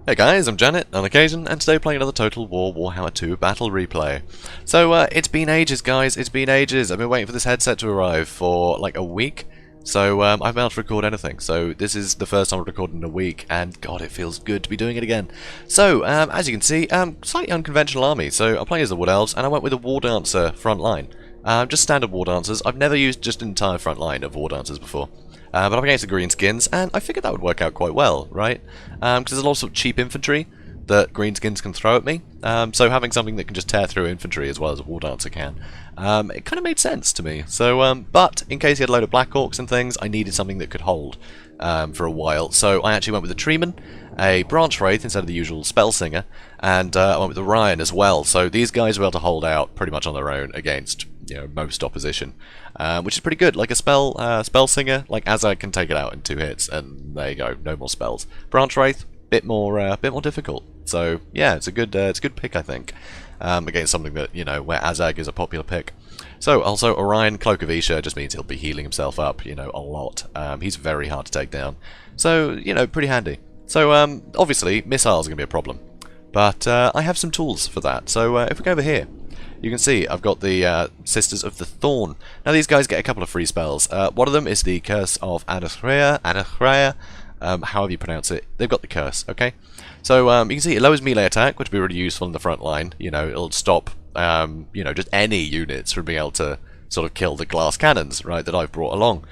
Hey guys, I'm JanetOnOccasion, and today playing another Total War Warhammer 2 Battle Replay. So, it's been ages guys, it's been ages. I've been waiting for this headset to arrive for like a week, so I haven't been able to record anything. So this is the first time I've recorded in a week, and god, it feels good to be doing it again. So, as you can see, slightly unconventional army. So I'm playing as the Wood Elves, and I went with a War Dancer front line. Just standard War Dancers. I've never used just an entire front line of War Dancers before. But I'm against the greenskins, and I figured that would work out quite well, right? Because there's a lot of cheap infantry that greenskins can throw at me, so having something that can just tear through infantry as well as a War Dancer can, it kind of made sense to me. So, but in case he had a load of Black Orcs and things, I needed something that could hold for a while. So I actually went with a Treeman, a Branch Wraith instead of the usual Spell Singer, and I went with Orion as well. So these guys were able to hold out pretty much on their own against, you know, most opposition, which is pretty good. Like a spell singer, like Azhag can take it out in 2 hits, and there you go, no more spells. Branch Wraith, bit more difficult. So yeah, it's a good pick, I think, against something that, you know, where Azhag is a popular pick. So also Orion, Cloak of Isha just means he'll be healing himself up, you know, a lot. He's very hard to take down, so you know, pretty handy. So obviously missiles are gonna be a problem, but I have some tools for that. So if we go over here, you can see I've got the Sisters of the Thorn. Now these guys get a couple of free spells. One of them is the Curse of Azhag, however you pronounce it. They've got the curse, okay? So you can see it lowers melee attack, which would be really useful in the front line. You know, it'll stop you know, just any units from being able to sort of kill the glass cannons, right, that I've brought along,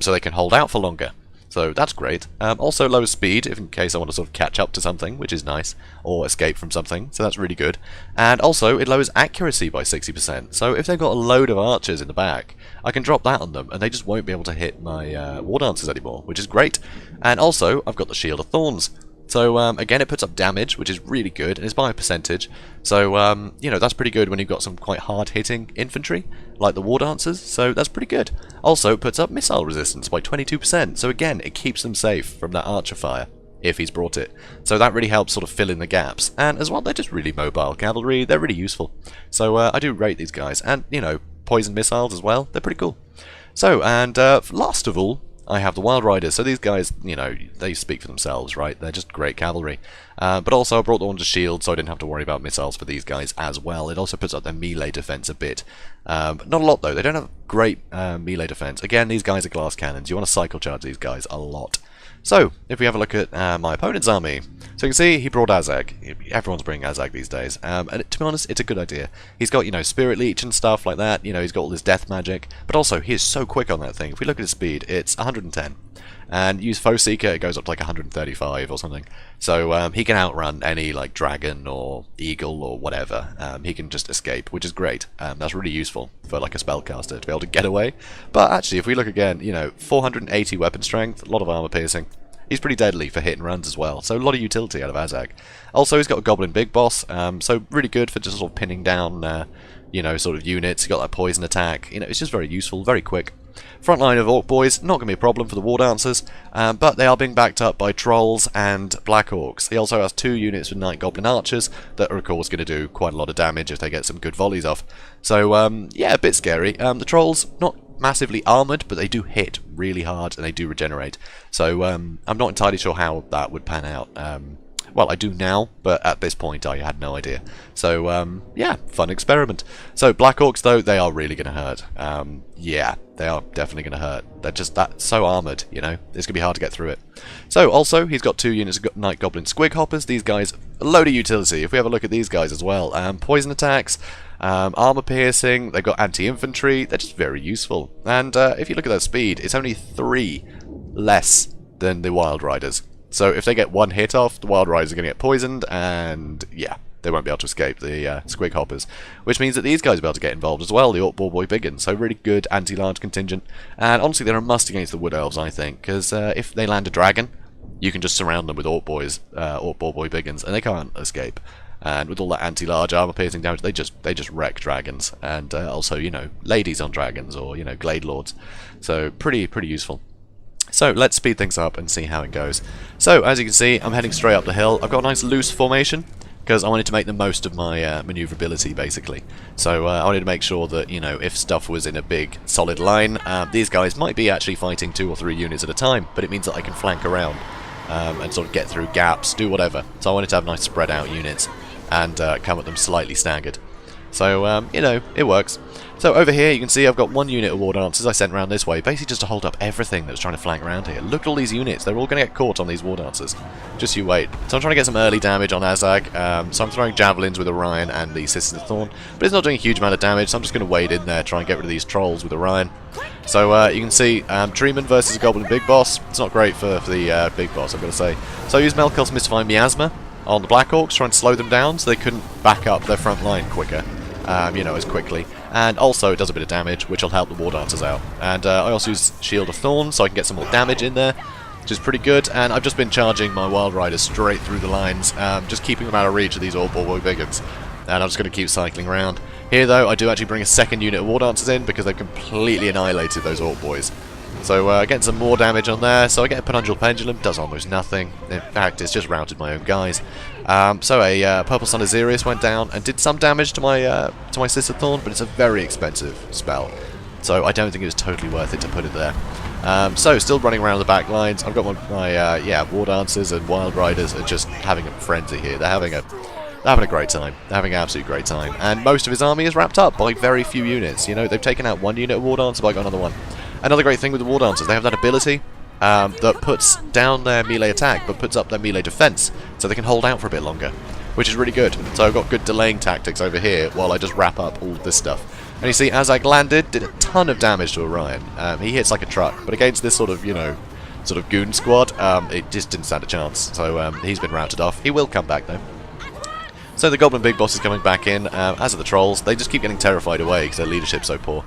so they can hold out for longer. So that's great. Also lowers speed, if in case I want to sort of catch up to something, which is nice, or escape from something, so that's really good. And also it lowers accuracy by 60%, so if they've got a load of archers in the back, I can drop that on them, and they just won't be able to hit my War Dancers anymore, which is great. And also, I've got the Shield of Thorns. So again, it puts up damage, which is really good, and it's by a percentage. So you know, that's pretty good when you've got some quite hard-hitting infantry, like the War Dancers. So that's pretty good. Also, it puts up missile resistance by 22%. So again, it keeps them safe from that archer fire if he's brought it. So that really helps sort of fill in the gaps. And as well, they're just really mobile cavalry. They're really useful. So I do rate these guys, and you know, poison missiles as well. They're pretty cool. So and last of all, I have the Wild Riders. So these guys, you know, they speak for themselves, right? They're just great cavalry. But also I brought the one to shield, so I didn't have to worry about missiles for these guys as well. It also puts up their melee defense a bit. Not a lot though. They don't have great melee defense. Again, these guys are glass cannons. You want to cycle charge these guys a lot. So, if we have a look at my opponent's army, so you can see he brought Azhag. Everyone's bringing Azhag these days, and to be honest, it's a good idea. He's got, you know, Spirit Leech and stuff like that, you know, he's got all this death magic, but also he is so quick on that thing. If we look at his speed, it's 110, and use Foe Seeker, it goes up to like 135 or something. So he can outrun any, like, dragon or eagle or whatever. He can just escape, which is great. That's really useful for, like, a spellcaster to be able to get away. But actually, if we look again, you know, 480 weapon strength, a lot of armor piercing. He's pretty deadly for hit and runs as well, so a lot of utility out of Azhag. Also, he's got a Goblin Big Boss, so really good for just sort of pinning down, you know, sort of units. He's got that poison attack. You know, it's just very useful, very quick. Front line of Orc Boys, not going to be a problem for the War Dancers, but they are being backed up by Trolls and Black Orcs. He also has 2 units with Night Goblin Archers that are, of course, going to do quite a lot of damage if they get some good volleys off. So, yeah, a bit scary. The Trolls, not massively armoured, but they do hit really hard and they do regenerate. So I'm not entirely sure how that would pan out. Well, I do now, but at this point I had no idea. So yeah, fun experiment. So Black Orcs though, they are really going to hurt. Yeah, they are definitely going to hurt. They're just that so armoured, you know. It's going to be hard to get through it. So also, he's got 2 units of Night Goblin Squig Hoppers. These guys, a load of utility. If we have a look at these guys as well, poison attacks, armor piercing, they've got anti-infantry, they're just very useful. And if you look at their speed, it's only 3 less than the Wild Riders. So if they get 1 hit off, the Wild Riders are going to get poisoned, and yeah, they won't be able to escape the Squig Hoppers. Which means that these guys will be able to get involved as well, the Orc Boy Biggins. So really good anti-large contingent. And honestly, they're a must against the Wood Elves, I think, because if they land a dragon, you can just surround them with Orc Boy Biggins, and they can't escape. And with all that anti-large armor piercing damage, they just wreck dragons, and also, you know, ladies on dragons, or, you know, Glade Lords. So pretty useful. So let's speed things up and see how it goes. So as you can see, I'm heading straight up the hill. I've got a nice loose formation because I wanted to make the most of my maneuverability, basically. So I wanted to make sure that, you know, if stuff was in a big solid line, these guys might be actually fighting 2 or 3 units at a time, but it means that I can flank around. and sort of get through gaps, do whatever. So I wanted to have nice spread out units and come at them slightly staggered. So, you know, it works. So over here you can see I've got one unit of War Dancers I sent around this way, basically just to hold up everything that was trying to flank around here. Look at all these units, they're all going to get caught on these War Dancers. Just you wait. So I'm trying to get some early damage on Azhag, so I'm throwing Javelins with Orion and the Sisters of Thorn, but it's not doing a huge amount of damage, so I'm just going to wade in there, try and get rid of these Trolls with Orion. So you can see Treeman versus a Goblin Big Boss. It's not great for the Big Boss, I've got to say. So I used Melkor's Mystifying Miasma on the Black Orcs, trying to slow them down so they couldn't back up their front line quicker. You know, as quickly. And also it does a bit of damage, which will help the War Dancers out. And I also use Shield of Thorn, so I can get some more damage in there, which is pretty good. And I've just been charging my Wild Riders straight through the lines, just keeping them out of reach of these Orc Boy Biggins. And I'm just going to keep cycling around. Here, though, I do actually bring a second unit of War Dancers in, because they've completely annihilated those Orc Boys. So getting some more damage on there. So I get a Penundral Pendulum, does almost nothing. In fact, it's just routed my own guys. So a Purple Sun Azirius went down and did some damage to my Sister Thorn, but it's a very expensive spell. So I don't think it was totally worth it to put it there. So still running around the back lines. I've got my War Dancers and Wild Riders are just having a frenzy here. They're having a great time. They're having an absolute great time. And most of his army is wrapped up by very few units. You know, they've taken out one unit of War Dancer, but I got another one. Another great thing with the War Dancers, they have that ability that puts down their melee attack, but puts up their melee defense, so they can hold out for a bit longer, which is really good. So I've got good delaying tactics over here while I just wrap up all this stuff. And you see, Azhag landed, did a ton of damage to Orion. He hits like a truck, but against this sort of, you know, sort of goon squad, it just didn't stand a chance. So he's been routed off. He will come back though. So the Goblin Big Boss is coming back in, as are the Trolls. They just keep getting terrified away because their leadership's so poor.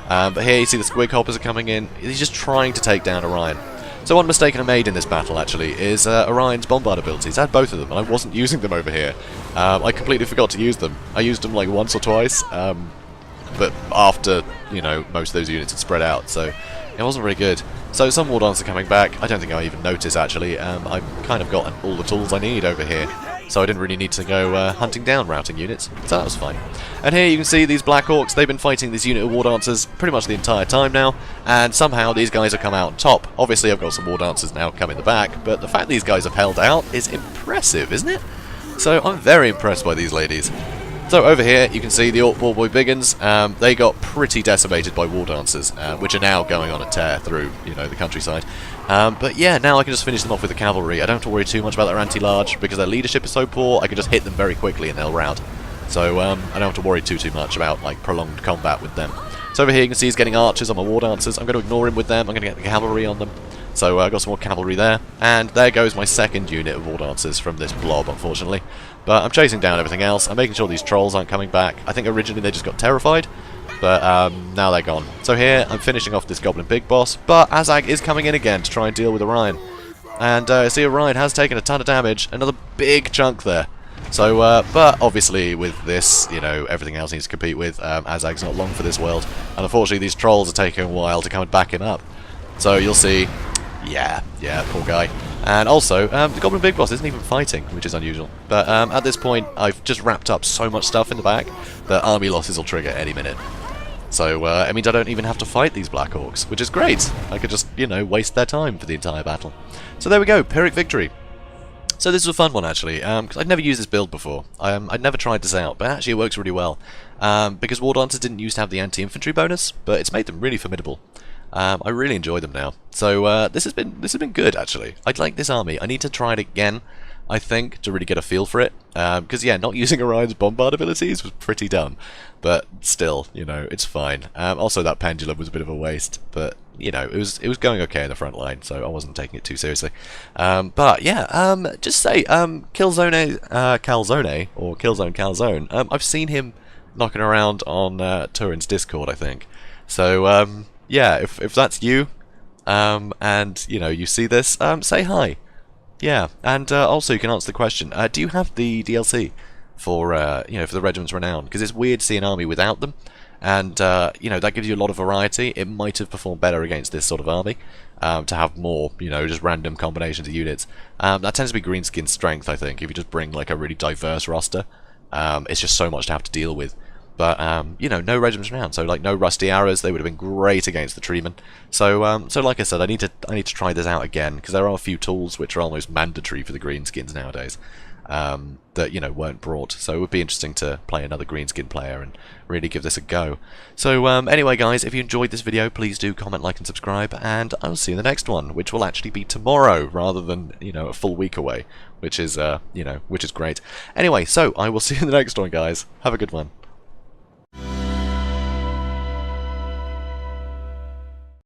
But here you see the Squig Hoppers are coming in. He's just trying to take down Orion. So one mistake I made in this battle, actually, is Orion's Bombard abilities. I had both of them, and I wasn't using them over here. I completely forgot to use them. I used them like once or twice, but after, you know, most of those units had spread out, so it wasn't very good. So some War Dancers are coming back. I don't think I even noticed, actually. I've kind of got all the tools I need over here. So I didn't really need to go hunting down routing units, so that was fine. And here you can see these Black Orcs, they've been fighting this unit of War Dancers pretty much the entire time now, and somehow these guys have come out on top. Obviously I've got some War Dancers now coming the back, but the fact these guys have held out is impressive, isn't it? So I'm very impressed by these ladies. So over here you can see the Orc Boy Biggins. They got pretty decimated by War Dancers, which are now going on a tear through, you know, the countryside. But yeah, now I can just finish them off with the cavalry. I don't have to worry too much about their anti-large because their leadership is so poor. I can just hit them very quickly and they'll rout. So I don't have to worry too much about like prolonged combat with them. So over here you can see he's getting archers on my War Dancers. I'm going to ignore him with them. I'm going to get the cavalry on them. So I got some more cavalry there, and there goes my second unit of War Dancers from this blob, unfortunately. But I'm chasing down everything else. I'm making sure these trolls aren't coming back. I think originally they just got terrified, but now they're gone. So here I'm finishing off this Goblin Big Boss, but Azhag is coming in again to try and deal with Orion. And see, Orion has taken a ton of damage, another big chunk there. So, but obviously with this, you know, everything else needs to compete with. Azhag's not long for this world, and unfortunately these trolls are taking a while to come and back him up. So you'll see. Yeah, poor guy. And also, the Goblin Big Boss isn't even fighting, which is unusual. But at this point, I've just wrapped up so much stuff in the back that army losses will trigger any minute. So, it means I don't even have to fight these Black Orcs, which is great. I could just, you know, waste their time for the entire battle. So there we go, Pyrrhic victory. So this was a fun one, actually, because I'd never used this build before. I'd never tried this out, but actually it works really well. Because War Dancers didn't used to have the anti-infantry bonus, but it's made them really formidable. I really enjoy them now. So this has been good, actually. I'd like this army. I need to try it again, I think, to really get a feel for it. Because yeah, not using Orion's bombard abilities was pretty dumb, but still, you know, it's fine. Also, that pendulum was a bit of a waste, but you know, it was going okay in the front line, so I wasn't taking it too seriously. But yeah, just say Killzone Calzone or Killzone Calzone. I've seen him knocking around on Turin's Discord, I think. So yeah, if that's you, and you know you see this, say hi. Yeah, and also you can answer the question: do you have the DLC for you know, for the Regiment's Renown? Because it's weird to see an army without them, and you know, that gives you a lot of variety. It might have performed better against this sort of army to have more, you know, just random combinations of units. That tends to be Greenskin's strength, I think. If you just bring like a really diverse roster, it's just so much to have to deal with. But, you know, no regiments around, so, like, no rusty arrows. They would have been great against the treemen. So, so like I said, I need to try this out again, because there are a few tools which are almost mandatory for the greenskins nowadays, that, you know, weren't brought. So it would be interesting to play another greenskin player and really give this a go. So, anyway, guys, if you enjoyed this video, please do comment, like, and subscribe, and I'll see you in the next one, which will actually be tomorrow, rather than, you know, a full week away, which is, you know, which is great. Anyway, so I will see you in the next one, guys. Have a good one.